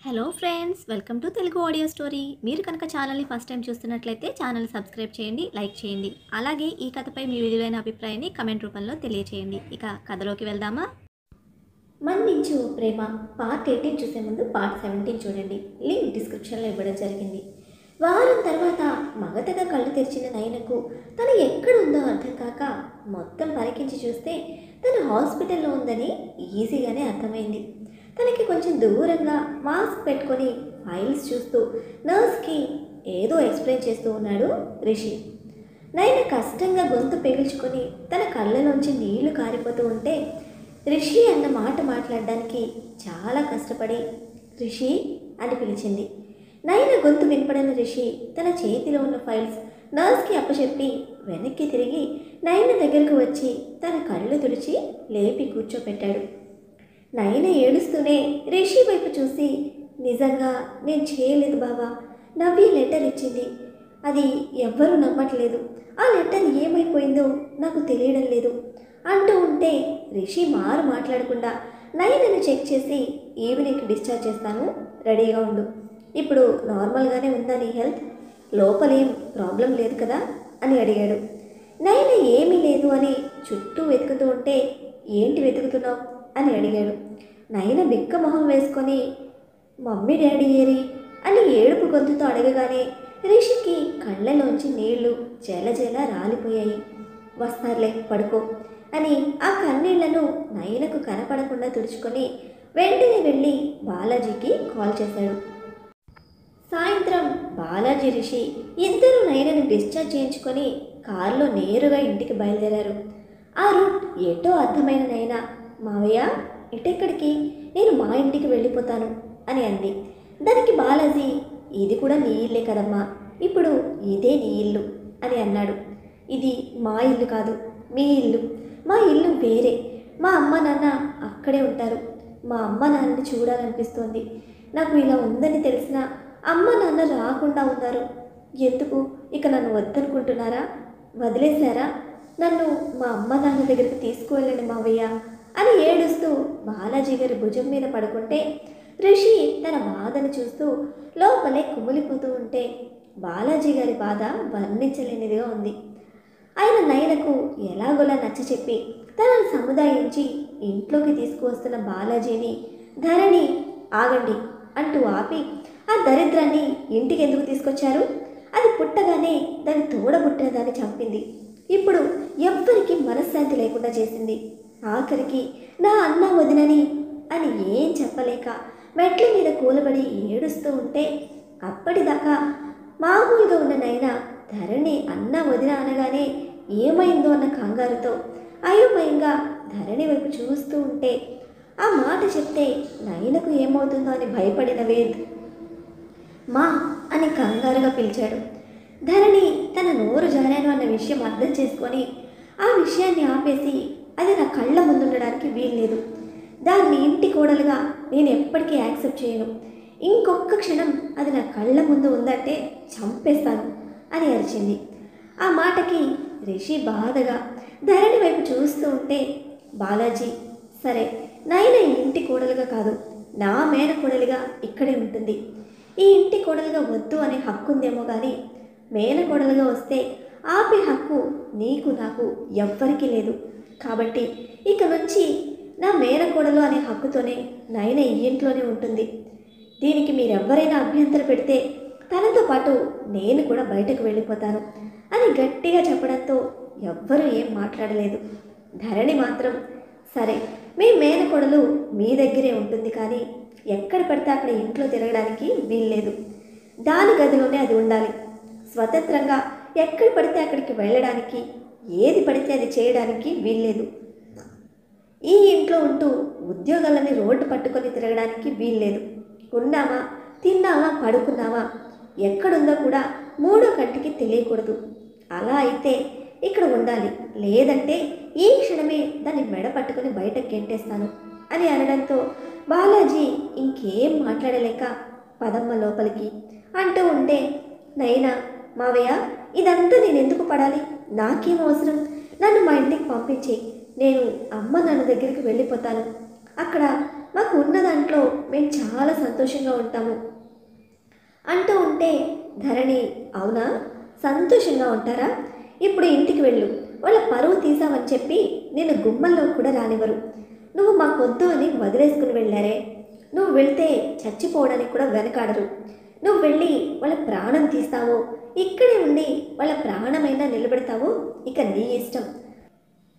Hello friends, welcome to Telugu audio story. మీరు కనుక ఛానల్ని ఫస్ట్ టైం చూస్తున్నట్లయితే ఛానల్ సబ్స్క్రైబ్ చేయండి, లైక్ చేయండి. అలాగే ఈ కథపై మీ విలువైన అభిప్రాయాన్ని కమెంట్ రూపంలో తెలియచేయండి. ఇక కథలోకి వెళ్దామా? మన్నించు ప్రేమ పార్ట్ 18 చూసే ముందు పార్ట్ 17 చూడండి. లింక్ డిస్క్రిప్షన్లో ఇవ్వడం జరిగింది. వారం తర్వాత మగతగా కళ్ళు తెరిచిన నయనకు తను ఎక్కడుందో అర్థం కాక మొత్తం పరికించి చూస్తే తను హాస్పిటల్లో ఉందని ఈజీగానే అర్థమైంది. తనకి కొంచెం దూరంగా మాస్క్ పెట్టుకొని ఫైల్స్ చూస్తూ నర్స్కి ఏదో ఎక్స్ప్లెయిన్ చేస్తూ ఉన్నాడు రిషి. నయన కష్టంగా గొంతు పెగిల్చుకొని తన కళ్ళలోంచి నీళ్లు కారిపోతూ ఉంటే రిషి అన్న మాట మాట్లాడడానికి చాలా కష్టపడి రిషి అని పిలిచింది. నయన గొంతు వినపడిన రిషి తన చేతిలో ఉన్న ఫైల్స్ నర్స్కి అప్పచెప్పి వెనక్కి తిరిగి నయన దగ్గరకు వచ్చి తన కళ్ళు తుడిచి లేపి కూర్చోపెట్టాడు. నయన ఏడుస్తూనే రిషి వైపు చూసి, నిజంగా నేను చేయలేదు బావా, నవ్వి లెటర్ ఇచ్చింది. అది ఎవ్వరూ నమ్మట్లేదు. ఆ లెటర్ ఏమైపోయిందో నాకు తెలియడం లేదు అంటూ ఉంటే రిషి మాట్లాడకుండా నయనను చెక్ చేసి ఈవినింగ్కి డిశ్చార్జ్ చేస్తాను, రెడీగా ఉండు. ఇప్పుడు నార్మల్గానే ఉందా నీ హెల్త్? లోపలేం ప్రాబ్లం లేదు కదా అని అడిగాడు. నయన ఏమీ లేదు అని చుట్టూ వెతుకుతూ ఉంటే ఏంటి వెతుకుతున్నావు అని అడిగాడు. నయన బిక్క మొహం వేసుకొని మమ్మీ డాడీ ఏరి అని ఏడుపు గొంతుతో అడగగానే రిషికి కళ్ళలోంచి నీళ్లు జల రాలిపోయాయి. వస్తారులే, పడుకో అని ఆ కన్నీళ్లను నయనకు కనపడకుండా తుడుచుకొని వెంటనే వెళ్ళి బాలాజీకి కాల్ చేశాడు. సాయంత్రం బాలాజీ రిషి ఇద్దరు నయనను డిశ్చార్జ్ చేయించుకొని కారులో నేరుగా ఇంటికి బయలుదేరారు. ఆ రూట్ ఎటో అర్థమైన నయన, మావయ్య ఎటెక్కడికి? నేను మా ఇంటికి వెళ్ళిపోతాను అని అంది. దానికి బాలాజీ, ఇది కూడా నీ ఇల్లే కదమ్మా, ఇప్పుడు ఇదే నీ ఇల్లు అని అన్నాడు. ఇది మా ఇల్లు కాదు, మీ ఇల్లు. మా ఇల్లు వేరే. మా అమ్మ నాన్న అక్కడే ఉంటారు. మా అమ్మ నాన్నని చూడాలనిపిస్తోంది. నాకు ఇలా ఉందని తెలిసినా అమ్మ నాన్న రాకుండా ఉన్నారు. ఎందుకు ఇక నన్ను వద్దనుకుంటున్నారా? వదిలేశారా? నన్ను మా అమ్మ నాన్న దగ్గరికి తీసుకువెళ్ళండి మావయ్య అని ఏడుస్తూ బాలాజీ గారి భుజం మీద పడుకుంటే రిషి తన బాధను చూస్తూ లోపలే కుమిలిపోతూ ఉంటే బాలాజీ గారి బాధ వర్ణించలేనిదిగా ఉంది. ఆయన నయనకు ఎలాగోలా నచ్చచెప్పి తనను సముదాయించి ఇంట్లోకి తీసుకువస్తున్న బాలాజీని ధరణి ఆగండి అంటూ ఆపి, ఆ దరిద్రాన్ని ఇంటికి ఎందుకు తీసుకొచ్చారు? అది పుట్టగానే దాని తోడబుట్టిన దాన్ని చంపింది. ఇప్పుడు ఎవ్వరికి మనశ్శాంతి లేకుండా చేసింది. ఆఖరికి నా అన్న వదినని అని ఏం చెప్పలేక మెట్ల మీద కూలబడి ఏడుస్తూ ఉంటే అప్పటిదాకా మామూలుగా ఉన్న నయన ధరణి అన్న వదిన అనగానే ఏమైందో అన్న కంగారుతో అయోమయంగా ధరణి వైపు చూస్తూ ఉంటే ఆ మాట చెప్తే నయనకు ఏమవుతుందో అని భయపడిన వేద్ మా అని కంగారుగా పిలిచాడు. ధరణి తన నోరు జారాను అన్న విషయం అర్థం చేసుకొని ఆ విషయాన్ని ఆపేసి, అది నా కళ్ళ ముందుండడానికి వీల్లేదు. దాన్ని ఇంటి కోడలుగా నేను ఎప్పటికీ యాక్సెప్ట్ చేయను. ఇంకొక క్షణం అది నా కళ్ళ ముందు ఉందంటే చంపేస్తాను అని అరిచింది. ఆ మాటకి రిషి బాధగా ధరణి వైపు చూస్తూ ఉంటే బాలాజీ, సరే నయన ఈ ఇంటి కోడలుగా కాదు, నా మేన కోడలిగా ఇక్కడే ఉంటుంది. ఈ ఇంటి కోడలుగా వద్దు అనే హక్కు ఉందేమో కానీ మేన కోడలుగా వస్తే ఆపే హక్కు నీకు నాకు ఎవ్వరికీ లేదు. కాబట్టి ఇక నుంచి నా మేనకోడలు అనే హక్కుతోనే నయన ఈ ఇంట్లోనే ఉంటుంది. దీనికి మీరెవ్వరైనా అభ్యంతర పెడితే తనతో పాటు నేను కూడా బయటకు వెళ్ళిపోతాను అని గట్టిగా చెప్పడంతో ఎవ్వరూ ఏం మాట్లాడలేదు. ధరణి మాత్రం, సరే మీ మేనకోడలు మీ దగ్గరే ఉంటుంది, కానీ ఎక్కడ పడితే అక్కడ ఇంట్లో తిరగడానికి వీల్లేదు. దాని గదిలోనే అది ఉండాలి. స్వతంత్రంగా ఎక్కడ పడితే అక్కడికి వెళ్ళడానికి, ఏది పడితే అది చేయడానికి వీల్లేదు. ఈ ఇంట్లో ఉంటూ ఉద్యోగాలని రోడ్డు పట్టుకొని తిరగడానికి వీల్లేదు. ఉన్నామా, తిన్నామా, పడుకున్నామా, ఎక్కడుందో కూడా మూడో కంటికి తెలియకూడదు. అలా అయితే ఇక్కడ ఉండాలి, లేదంటే ఈ క్షణమే దాన్ని మెడ పట్టుకొని బయటకు గెంటేస్తాను అని అనడంతో బాలాజీ ఇంకేం మాట్లాడలేక పదమ్మ లోపలికి అంటూ ఉంటే నైనా, మావయ్య ఇదంతా నేను ఎందుకు పడాలి? నాకేం అవసరం? నన్ను మా ఇంటికి పంపించి నేను అమ్మ నాన్న దగ్గరికి వెళ్ళిపోతాను. అక్కడ మాకు ఉన్న దాంట్లో మేము చాలా సంతోషంగా ఉంటాము అంటూ ఉంటే ధరణి, అవునా, సంతోషంగా ఉంటారా? ఇప్పుడు ఇంటికి వెళ్ళు, వాళ్ళ పరువు తీసామని చెప్పి నేను గుమ్మంలో కూడా రానివ్వరు. నువ్వు మాకొద్దు అని వదిలేసుకుని వెళ్ళారే, నువ్వు వెళ్తే చచ్చిపోవడానికి కూడా వెనకాడరు. నువ్వు వెళ్ళి వాళ్ళ ప్రాణం తీస్తావో, ఇక్కడే ఉండి వాళ్ళ ప్రాణమైనా నిలబెడతావో ఇక నీ ఇష్టం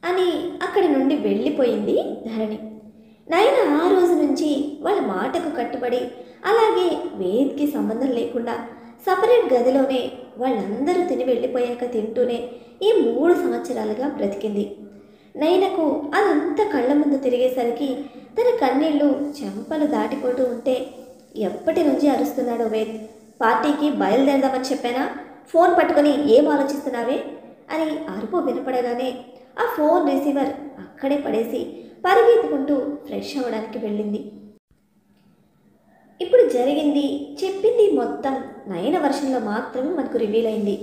అని అక్కడి నుండి వెళ్ళిపోయింది ధరణి. నయన ఆ రోజు నుంచి వాళ్ళ మాటకు కట్టుబడి అలాగే వేద్కి సంబంధం లేకుండా సపరేట్ గదిలోనే వాళ్ళందరూ తిని వెళ్ళిపోయాక తింటూనే ఈ 3 సంవత్సరాలుగా బ్రతికింది. నయనకు అదంతా కళ్ళ ముందు తిరిగేసరికి తన కన్నీళ్లు చెంపలు దాటిపోతూ ఉంటే, ఎప్పటి నుంచి అరుస్తున్నాడో వేద్, పార్టీకి బయలుదేరదామని చెప్పానా, ఫోన్ పట్టుకొని ఏం ఆలోచిస్తున్నావే అని అరుపు వినపడగానే ఆ ఫోన్ రిసీవర్ అక్కడే పడేసి పరిగెత్తుకుంటూ ఫ్రెష్ అవ్వడానికి వెళ్ళింది. ఇప్పుడు జరిగింది చెప్పింది మొత్తం నయన వర్షన్లో మాత్రమే మనకు రివీల్ అయింది.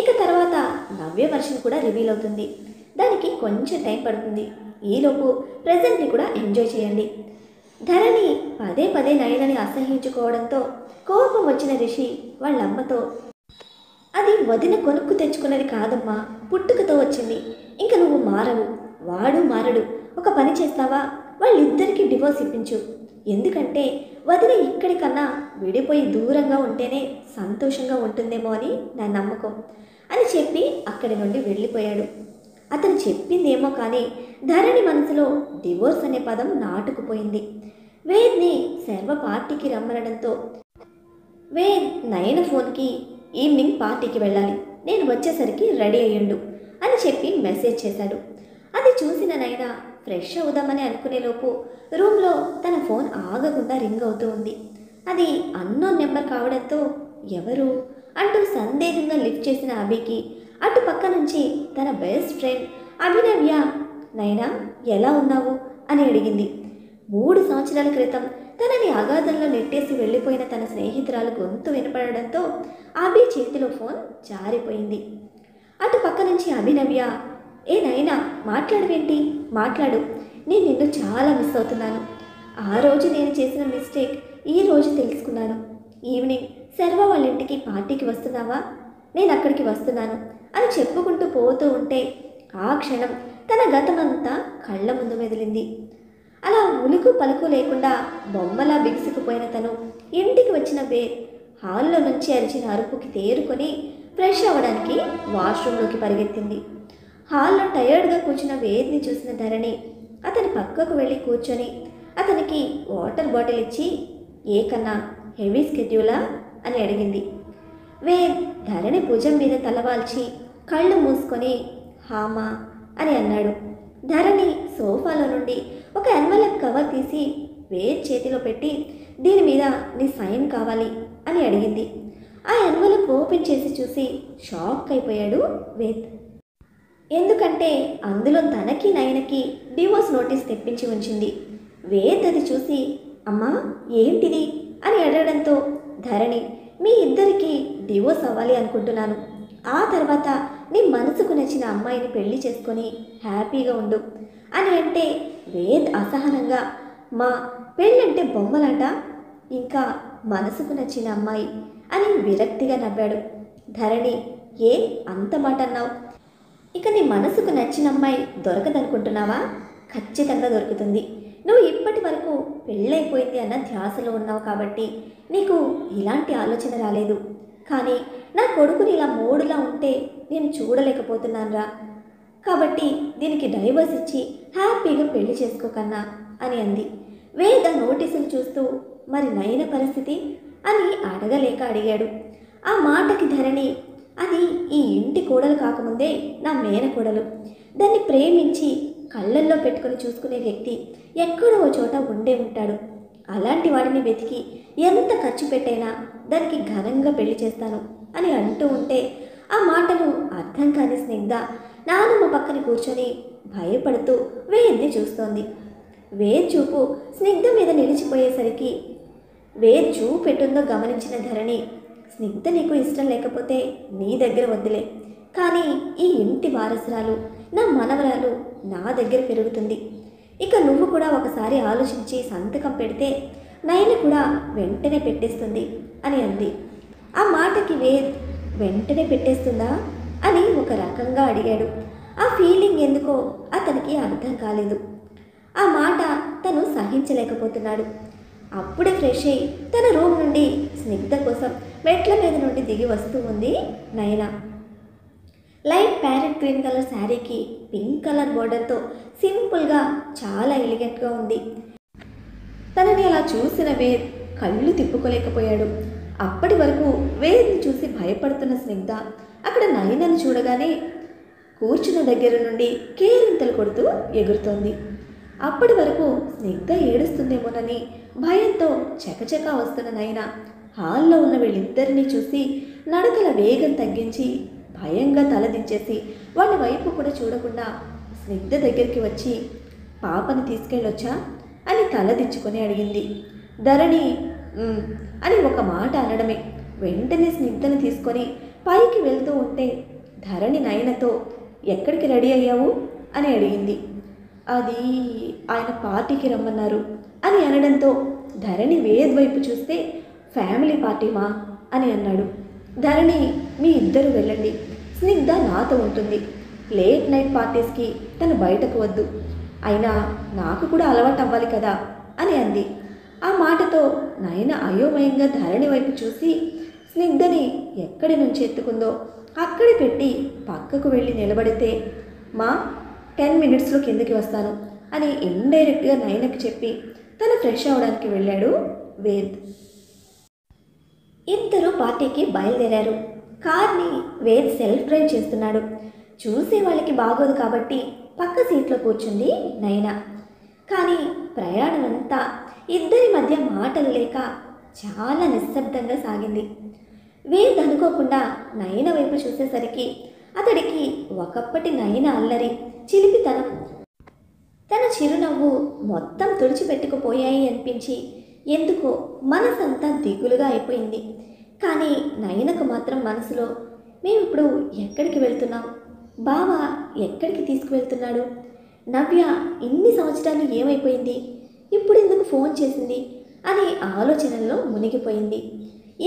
ఇక తర్వాత నవ్య వర్షన్ కూడా రివీల్ అవుతుంది. దానికి కొంచెం టైం పడుతుంది. ఈలోపు ప్రజెంట్ని కూడా ఎంజాయ్ చేయండి. ధరణి పదే పదే నయనని అసహించుకోవడంతో కోపం వచ్చిన రిషి వాళ్ళమ్మతో, అది వదిన కొనుక్కు తెచ్చుకున్నది కాదమ్మా, పుట్టుకతో వచ్చింది. ఇంక నువ్వు మారవు, వాడు మారడు. ఒక పని చేస్తావా, వాళ్ళిద్దరికీ డివోర్స్ ఇప్పించు. ఎందుకంటే వదిన ఇక్కడికన్నా విడిపోయి దూరంగా ఉంటేనే సంతోషంగా ఉంటుందేమో అని నా నమ్మకం అని చెప్పి అక్కడి నుండి వెళ్ళిపోయాడు. అతను చెప్పిందేమో కానీ ధరణి మనసులో డివోర్స్ అనే పదం నాటుకుపోయింది. వేద్ని శర్వ పార్టీకి రమ్మనడంతో వేద్ నయన ఫోన్కి ఈవినింగ్ పార్టీకి వెళ్ళాలి, నేను వచ్చేసరికి రెడీ అయ్యిండు అని చెప్పి మెసేజ్ చేశాడు. అది చూసిన నయన ఫ్రెష్ అవుదామని అనుకునేలోపు రూమ్లో తన ఫోన్ ఆగకుండా రింగ్ అవుతూ ఉంది. అది అన్నోన్ నెంబర్ కావడంతో ఎవరు అంటూ సందేహంగా లిఫ్ట్ చేసిన అభికి అటు పక్క నుంచి తన బెస్ట్ ఫ్రెండ్ అభినవ్య, నైనా ఎలా ఉన్నావు అని అడిగింది. 3 సంవత్సరాల క్రితం తనని అగాధంలో నెట్టేసి వెళ్ళిపోయిన తన స్నేహితురాలు గొంతు వినపడడంతో అభి చేతిలో ఫోన్ జారిపోయింది. అటు పక్క నుంచి అభినవ్య, ఏ నైనా మాట్లాడవేంటి, మాట్లాడు, నేను నిన్ను చాలా మిస్ అవుతున్నాను. ఆ రోజు నేను చేసిన మిస్టేక్ ఈ రోజు తెలుసుకున్నాను. ఈవినింగ్ శర్వ వాళ్ళ ఇంటికి పార్టీకి వస్తున్నావా, నేను అక్కడికి వస్తున్నాను అని చెప్పుకుంటూ పోతూ ఉంటే ఆ క్షణం తన గతమంతా కళ్ళ ముందు మెదిలింది. అలా ఉలుకు పలుకు లేకుండా బొమ్మలా బిగుసుకుపోయిన తను ఇంటికి వచ్చిన హాల్లో నుంచి అరిచిన అరుపుకి తేరుకొని ఫ్రెష్ అవ్వడానికి వాష్రూమ్లోకి పరిగెత్తింది. హాల్లో టయర్డ్గా కూర్చున్న వేద్ని చూసిన ధరణి అతని పక్కకు వెళ్ళి కూర్చొని అతనికి వాటర్ బాటిల్ ఇచ్చి, ఏ కన్నా హెవీ స్కెడ్యూలా అని అడిగింది. వేద్ ధరణి భుజం మీద తలవాల్చి కళ్ళు మూసుకొని హామా అని అన్నాడు. ధరణి సోఫాలో నుండి ఒక ఎన్వలప్ కవర్ తీసి వేద్ చేతిలో పెట్టి, దీని మీద నీ సైన్ కావాలి అని అడిగింది. ఆ ఎన్వలప్ ఓపెన్ చేసి చూసి షాక్ అయిపోయాడు వేద్. ఎందుకంటే అందులో తనకి నయనకి డివోర్స్ నోటీస్ తెప్పించి ఉంచింది. వేద్ అది చూసి, అమ్మా ఏంటిది అని అడగడంతో ధరణి, మీ ఇద్దరికి డివోర్స్ అవ్వాలి అనుకుంటున్నాను. ఆ తర్వాత నీ మనసుకు నచ్చిన అమ్మాయిని పెళ్లి చేసుకొని హ్యాపీగా ఉండు అని అంటే వేద్ అసహనంగా, మా పెళ్ళంటే బొమ్మలాట, ఇంకా మనసుకు నచ్చిన అమ్మాయి అని విరక్తిగా నవ్వాడు. ధరణి, ఏ అంత మాట అన్నావు? ఇక నీ మనసుకు నచ్చిన అమ్మాయి దొరకదనుకుంటున్నావా? ఖచ్చితంగా దొరుకుతుంది. నువ్వు ఇప్పటి వరకు పెళ్ళైపోయింది అన్న ధ్యాసలో ఉన్నావు కాబట్టి నీకు ఇలాంటి ఆలోచన రాలేదు. కానీ నా కొడుకుని ఇలా మూడులా ఉంటే నేను చూడలేకపోతున్నానురా. కాబట్టి దీనికి డైవర్స్ ఇచ్చి హ్యాపీగా పెళ్లి చేసుకోకన్నా అని అంది. వేద నోటీసులు చూస్తూ, మరి నయన పరిస్థితి అని అడగలేక అడిగాడు. ఆ మాటకి ధరణి, అది ఈ ఇంటి కోడలు కాకముందే నా మేనకోడలు. దాన్ని ప్రేమించి కళ్ళల్లో పెట్టుకొని చూసుకునే వ్యక్తి ఎక్కడో చోట ఉండే ఉంటాడు. అలాంటి వాడిని వెతికి ఎంత ఖర్చు పెట్టైనా దానికి ఘనంగా పెళ్లి చేస్తాను అని అంటూ ఉంటే ఆ మాటలు అర్థం కాని స్నిగ్ధ నానమ్మ పక్కన కూర్చొని భయపడుతూ వేద్ని చూస్తోంది. వేద్ చూపు స్నిగ్ధ మీద నిలిచిపోయేసరికి వేద్ చూపు పెట్టుందో గమనించిన ధరణి, స్నిగ్ధ నీకు ఇష్టం లేకపోతే నీ దగ్గర వద్దులే, కానీ ఈ ఇంటి వారసురాలు నా మనవరాలు నా దగ్గర పెరుగుతుంది. ఇక నువ్వు కూడా ఒకసారి ఆలోచించి సంతకం పెడితే నయన కూడా వెంటనే పెట్టేస్తుంది అని అంది. ఆ మాటకి వేద్ వెంటనే పెట్టేస్తుందా అని ఒక రకంగా అడిగాడు. ఆ ఫీలింగ్ ఎందుకో అతనికి అర్థం కాలేదు. ఆ మాట తను సహించలేకపోతున్నాడు. అప్పుడే ఫ్రెష్ అయ్యి తన రూమ్ నుండి స్నిగ్ధ కోసం మెట్ల మీద నుండి దిగి వస్తూ ఉంది నయన. లైట్ ప్యారెట్ గ్రీన్ కలర్ శారీకి పింక్ కలర్ బోర్డర్తో సింపుల్గా చాలా ఎలిగెంట్గా ఉంది. తనని అలా చూసిన వేద్ కళ్ళు తిప్పుకోలేకపోయాడు. అప్పటి వరకు వేద్ని చూసి భయపడుతున్న స్నిగ్ధ అక్కడ నయనను చూడగానే కూర్చున్న దగ్గర నుండి కేరింతలు కొడుతూ ఎగురుతోంది. అప్పటి వరకు స్నిగ్ధ ఏడుస్తుందేమోనని భయంతో చకచకా వస్తున్న నయన హాల్లో ఉన్న వీళ్ళిద్దరినీ చూసి నడకల వేగం తగ్గించి భయంగా తలదించేసి వాళ్ళ వైపు కూడా చూడకుండా స్నిగ్ధ దగ్గరికి వచ్చి పాపని తీసుకెళ్ళొచ్చా అని తలదించుకొని అడిగింది. ధరణి అని ఒక మాట అనడమే వెంటనే స్నిగ్ధను తీసుకొని పైకి వెళ్తూ ఉంటే ధరణి నయనతో ఎక్కడికి రెడీ అయ్యావు అని అడిగింది. అది ఆయన పార్టీకి రమ్మన్నారు అని అనడంతో ధరణి వేద్ వైపు చూస్తే ఫ్యామిలీ పార్టీమా అని అన్నాడు. ధరణి మీ ఇద్దరు వెళ్ళండి, స్నిగ్ధ నాతో ఉంటుంది. లేట్ నైట్ పార్టీస్కి తను బయటకు వద్దు, అయినా నాకు కూడా అలవాటు అవ్వాలి కదా అని అంది. ఆ మాటతో నయన అయోమయంగా ధరణి వైపు చూసి స్నిగ్ధని ఎక్కడి నుంచి ఎత్తుకుందో అక్కడి పెట్టి పక్కకు వెళ్ళి నిలబడితే మా 10 మినిట్స్లో కిందకి వస్తాను అని ఇండైరెక్ట్గా నయనకి చెప్పి తను ఫ్రెష్ అవడానికి వెళ్ళాడు వేద్. ఇద్దరు పార్టీకి బయలుదేరారు. కార్ని వేద్ సెల్ఫ్ డ్రైవ్ చేస్తున్నాడు. చూసే వాళ్ళకి బాగోదు కాబట్టి పక్క సీట్లో కూర్చుంది నయన. కానీ ప్రయాణం అంతా ఇద్దరి మధ్య మాటలు లేక చాలా నిశ్శబ్దంగా సాగింది. వేద్ అనుకోకుండా నయన వైపు చూసేసరికి అతడికి ఒకప్పటి నయన అల్లరి, చిలిపితనం, తన చిరునవ్వు మొత్తం తుడిచిపెట్టుకుపోయాయి అనిపించి ఎందుకో మనసంతా దిగులుగా అయిపోయింది. కానీ నయనకు మాత్రం మనసులో మేమిప్పుడు ఎక్కడికి వెళ్తున్నాం, బావ ఎక్కడికి తీసుకువెళ్తున్నాడు, నవ్య ఇన్ని సంవత్సరాలు ఏమైపోయింది, ఇప్పుడు ఎందుకు ఫోన్ చేసింది అనే ఆలోచనల్లో మునిగిపోయింది.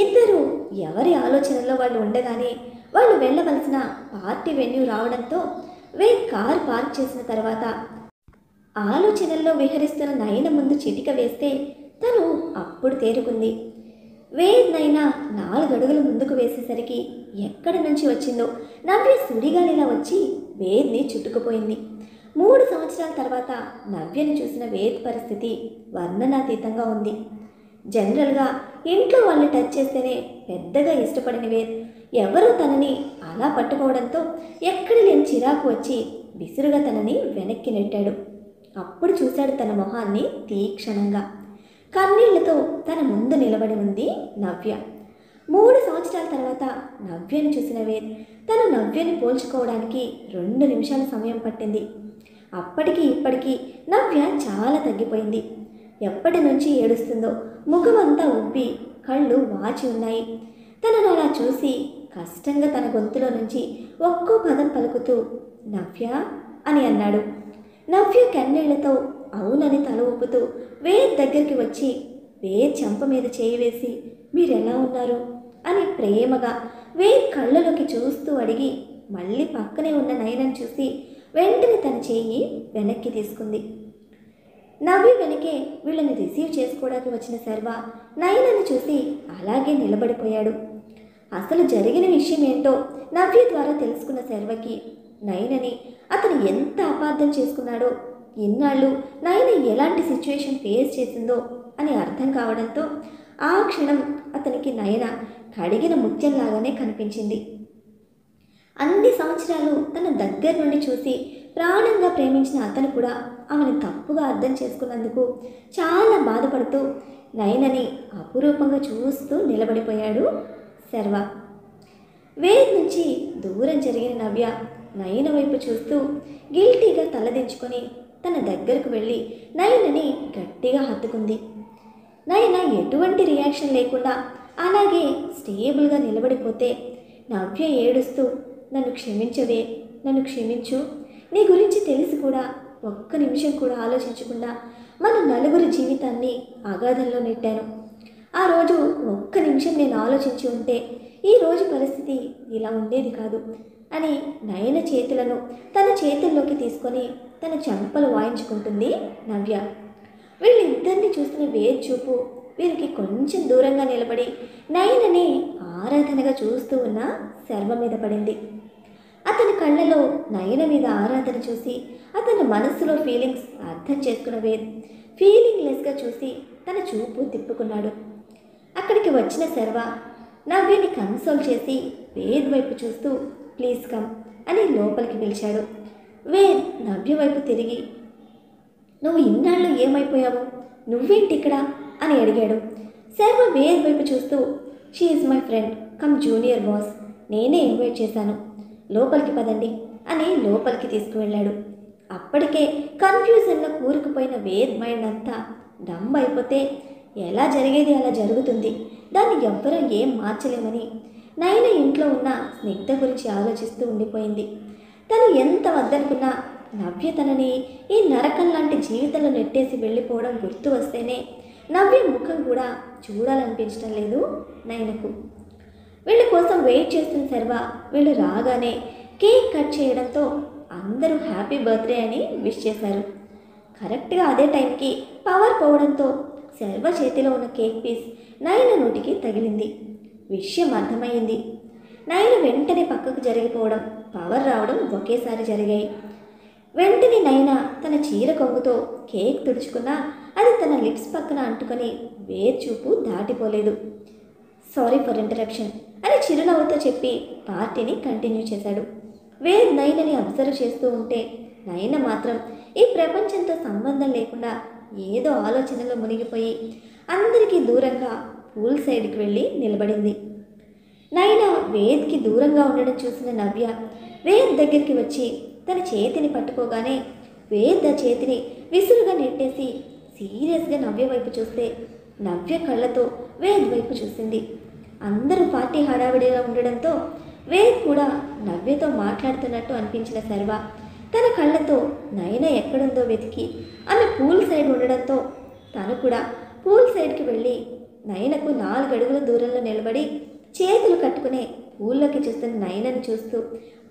ఇద్దరు ఎవరి ఆలోచనలో వాళ్ళు ఉండగానే వాళ్ళు వెళ్ళవలసిన పార్టీ వెన్యూ రావడంతో వేద్ కార్ పార్క్ చేసిన తర్వాత ఆలోచనల్లో విహరిస్తున్న నయన ముందు చిటిక వేస్తే తను అప్పుడు తేరుకుంది. వేద్ నయన 4 అడుగులు ముందుకు వేసేసరికి ఎక్కడి నుంచి వచ్చిందో నవ్య సుడిగాలిలా వచ్చి వేద్ని చుట్టుకుపోయింది. 3 సంవత్సరాల తర్వాత నవ్యను చూసిన వేద్ పరిస్థితి వర్ణనాతీతంగా ఉంది. జనరల్గా ఇంట్లో వాళ్ళు టచ్ చేస్తేనే పెద్దగా ఇష్టపడిన వేద్ ఎవరూ తనని అలా పట్టుకోవడంతో ఎక్కడ లేని చిరాకు వచ్చి విసురుగా తనని వెనక్కి నెట్టాడు. అప్పుడు చూశాడు తన మొహాన్ని తీక్షణంగా. కన్నీళ్లతో తన ముందు నిలబడి ఉంది నవ్య. 3 సంవత్సరాల తర్వాత నవ్యను చూసిన వేద్ తను నవ్యని పోల్చుకోవడానికి 2 నిమిషాల సమయం పట్టింది. అప్పటికి ఇప్పటికీ నవ్య చాలా తగ్గిపోయింది. ఎప్పటి నుంచి ఏడుస్తుందో, ముఖమంతా ఉబ్బి కళ్ళు వాచి ఉన్నాయి. తనను అలా చూసి కష్టంగా తన గొంతులో నుంచి ఒక్కో పదం పలుకుతూ నవ్య అని అన్నాడు. నవ్య కన్నీళ్లతో అవునని తల ఊపుతూ వేద్ దగ్గరికి వచ్చి వేద్ చెంప మీద చేయి వేసి మీరెలా ఉన్నారు అని ప్రేమగా వేద్ కళ్ళలోకి చూస్తూ అడిగి మళ్ళీ పక్కనే ఉన్న నయనను చూసి వెంటనే తన చేయి వెనక్కి తీసుకుంది. నవ్య వెనకే వీళ్ళని రిసీవ్ చేసుకోవడానికి వచ్చిన శర్వ నయనను చూసి అలాగే నిలబడిపోయాడు. అసలు జరిగిన విషయం ఏంటో నవ్య ద్వారా తెలుసుకున్న శర్వకి నయనని అతను ఎంత అపార్థం చేసుకున్నాడో, ఇన్నాళ్ళు నయన ఎలాంటి సిచ్యువేషన్ ఫేస్ చేసిందో అని అర్థం కావడంతో ఆ క్షణం అతనికి నయన కడిగిన ముత్యంలాగానే కనిపించింది. అన్ని సంవత్సరాలు తన దగ్గర నుండి చూసి ప్రాణంగా ప్రేమించిన అతను కూడా ఆమెను తప్పుగా అర్థం చేసుకున్నందుకు చాలా బాధపడుతూ నయనని అపురూపంగా చూస్తూ నిలబడిపోయాడు శర్వ. వేద్ నుంచి దూరం జరిగిన నవ్య నయన వైపు చూస్తూ గిల్టీగా తలదించుకొని తన దగ్గరకు వెళ్ళి నయనని గట్టిగా హత్తుకుంది. నయన ఎటువంటి రియాక్షన్ లేకుండా అలాగే స్టేబుల్గా నిలబడిపోతే నవ్య ఏడుస్తూ నన్ను క్షమించవే, నన్ను క్షమించు, నీ గురించి తెలిసి కూడా ఒక్క నిమిషం కూడా ఆలోచించకుండా మన నలుగురి జీవితాన్ని అగాధంలో నెట్టాను. ఆ రోజు ఒక్క నిమిషం నేను ఆలోచించి ఉంటే ఈ రోజు పరిస్థితి ఇలా ఉండేది కాదు అని నయన చేతులను తన చేతుల్లోకి తీసుకొని తన చెంపలు వాయించుకుంటుంది నవ్య. వీళ్ళిద్దరిని చూస్తున్న వేద్ చూపు వీరికి కొంచెం దూరంగా నిలబడి నయనని ఆరాధనగా చూస్తూ ఉన్న శర్వ మీద పడింది. అతని కళ్ళలో నయన మీద ఆరాధన చూసి అతని మనస్సులో ఫీలింగ్స్ అర్థం చేసుకున్న వేద్ ఫీలింగ్లెస్గా చూసి తన చూపు తిప్పుకున్నాడు. అక్కడికి వచ్చిన శర్వ నవ్యని కన్సోల్ చేసి వేద్ వైపు చూస్తూ ప్లీజ్ కమ్ అని లోపలికి పిలిచాడు. వేద్ నవ్య వైపు తిరిగి నువ్వు ఇన్నాళ్ళు ఏమైపోయావు, నువ్వేంటి ఇక్కడ అని అడిగాడు. శర్వ వేద్ వైపు చూస్తూ she is my friend come junior boss, నేనే ఇన్వైట్ చేశాను, లోపలికి పదండి అని లోపలికి తీసుకువెళ్ళాడు. అప్పటికే కన్ఫ్యూజన్లో కూరుకుపోయిన వేద్ మైండ్ అంతా డమ్ అయిపోతే ఎలా జరిగేది అలా జరుగుతుంది, దాన్ని ఎవ్వరూ ఏం మార్చలేమని నయన ఇంట్లో ఉన్న స్నిగ్ధ గురించి ఆలోచిస్తూ ఉండిపోయింది. తను ఎంత వద్దనుకున్నా నవ్య తనని ఈ నరకం లాంటి జీవితంలో నెట్టేసి వెళ్ళిపోవడం గుర్తు వస్తేనే నవ్య ముఖం కూడా చూడాలనిపించడం లేదు నయనకు. వీళ్ళ కోసం వెయిట్ చేస్తున్న శర్వ వీళ్ళు రాగానే కేక్ కట్ చేయడంతో అందరూ హ్యాపీ బర్త్డే అని విష్ చేశారు. కరెక్ట్గా అదే టైంకి పవర్ పోవడంతో శర్వ చేతిలో ఉన్న కేక్ పీస్ నయన నోటికి తగిలింది. విషయం అర్థమైంది. నయన వెంటనే పక్కకు జరిగిపోవడం, పవర్ రావడం ఒకేసారి జరిగాయి. వెంటనే నయన తన చీర కొంగుతో కేక్ తుడుచుకున్నా అది తన లిప్స్ పక్కన అంటుకొని వేద్ చూపు దాటిపోలేదు. సారీ ఫర్ ఇంటరప్షన్ అని చిరునవ్వుతో చెప్పి పార్టీని కంటిన్యూ చేశాడు. వేద్ నయనని అబ్జర్వ్ చేస్తూ ఉంటే నయన మాత్రం ఈ ప్రపంచంతో సంబంధం లేకుండా ఏదో ఆలోచనలో మునిగిపోయి అందరికీ దూరంగా పూల్ సైడ్కి వెళ్ళి నిలబడింది. నయన వేద్కి దూరంగా ఉండడం చూసిన నవ్య వేద్ దగ్గరికి వచ్చి తన చేతిని పట్టుకోగానే వేద్ ఆ చేతిని విసురుగా నెట్టేసి సీరియస్గా నవ్య వైపు చూస్తే నవ్య కళ్ళతో వేద్ వైపు చూసింది. అందరూ పార్టీ హడావిడిగా ఉండడంతో వేద్ కూడా నవ్యతో మాట్లాడుతున్నట్టు అనిపించిన శర్వ తన కళ్ళతో నయన ఎక్కడుందో వెతికి ఆమె పూల్ సైడ్ ఉండడంతో తను కూడా పూల్ సైడ్కి వెళ్ళి నయనకు 4 అడుగుల దూరంలో నిలబడి చేతులు కట్టుకునే పూల్లోకి చూస్తున్న నయనను చూస్తూ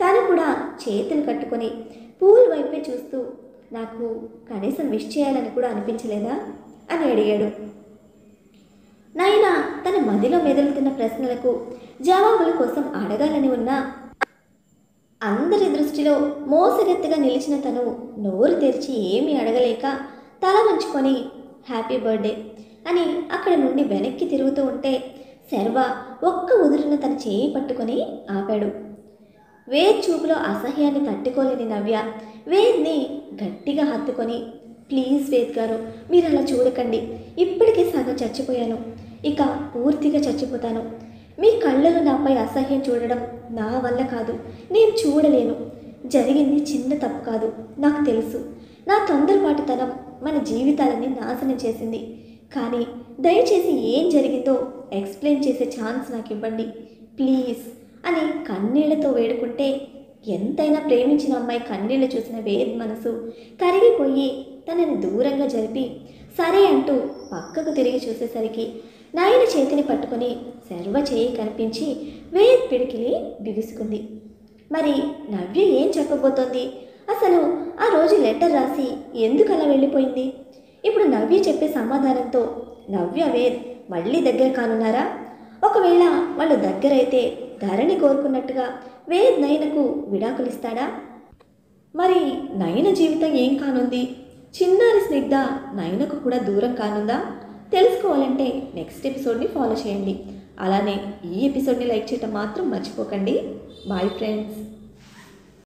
తను కూడా చేతులు కట్టుకొని పూల్ వైపే చూస్తూ నాకు కనీసం విష్ చేయాలని కూడా అనిపించలేదా అని అడిగాడు. నయన తన మదిలో మెదులుతున్న ప్రశ్నలకు జవాబుల కోసం అడగాలని ఉన్నా అందరి దృష్టిలో మోసగెత్తుగా నిలిచిన తను నోరు తెరిచి ఏమీ అడగలేక తల వంచుకొని హ్యాపీ బర్త్డే అని అక్కడ నుండి వెనక్కి తిరుగుతూ ఉంటే శర్వ ఒక్క ఉదురున తన చేయి పట్టుకొని ఆపాడు. వేద్ చూపులో అసహ్యాన్ని తట్టుకోలేని నవ్య వేద్ని గట్టిగా హత్తుకొని ప్లీజ్ వేద్ గారు మీరు అలా చూడకండి, ఇప్పటికే సగం చచ్చిపోయాను, ఇక పూర్తిగా చచ్చిపోతాను, మీ కళ్ళలో నాపై అసహ్యం చూడడం నా వల్ల కాదు, నేను చూడలేను, జరిగింది చిన్న తప్పు కాదు, నాకు తెలుసు, నా తొందరపాటుతనం మన జీవితాలని నాశనం చేసింది, కానీ దయచేసి ఏం జరిగిందో ఎక్స్ప్లెయిన్ చేసే ఛాన్స్ నాకు ఇవ్వండి ప్లీజ్ అని కన్నీళ్లతో వేడుకుంటే ఎంతైనా ప్రేమించిన అమ్మాయి కన్నీళ్లు చూసిన వేద్ మనసు కరిగిపోయి తనని దూరంగా జరిపి సరే అంటూ పక్కకు తిరిగి చూసేసరికి నాయన చేతిని పట్టుకొని శర్వ చేయి కనిపించి వేద్ పిడికిలి బిగుసుకుంది. మరి నవ్య ఏం చెప్పబోతోంది? అసలు ఆ రోజు లెటర్ రాసి ఎందుకు అలా వెళ్ళిపోయింది? ఇప్పుడు నవ్య చెప్పే సమాధానంతో నవ్య వేద్ మళ్ళీ దగ్గర కానున్నారా? ఒకవేళ వాళ్ళు దగ్గరైతే ధరణి కోరుకున్నట్టుగా వేద్ నయనకు విడాకులిస్తాడా? మరి నయన జీవితం ఏం కానుంది? చిన్నారి స్నిగ్ధ నయనకు కూడా దూరం కానుందా? తెలుసుకోవాలంటే నెక్స్ట్ ఎపిసోడ్ని ఫాలో చేయండి. అలానే ఈ ఎపిసోడ్ని లైక్ చేయటం మాత్రం మర్చిపోకండి. Bye friends.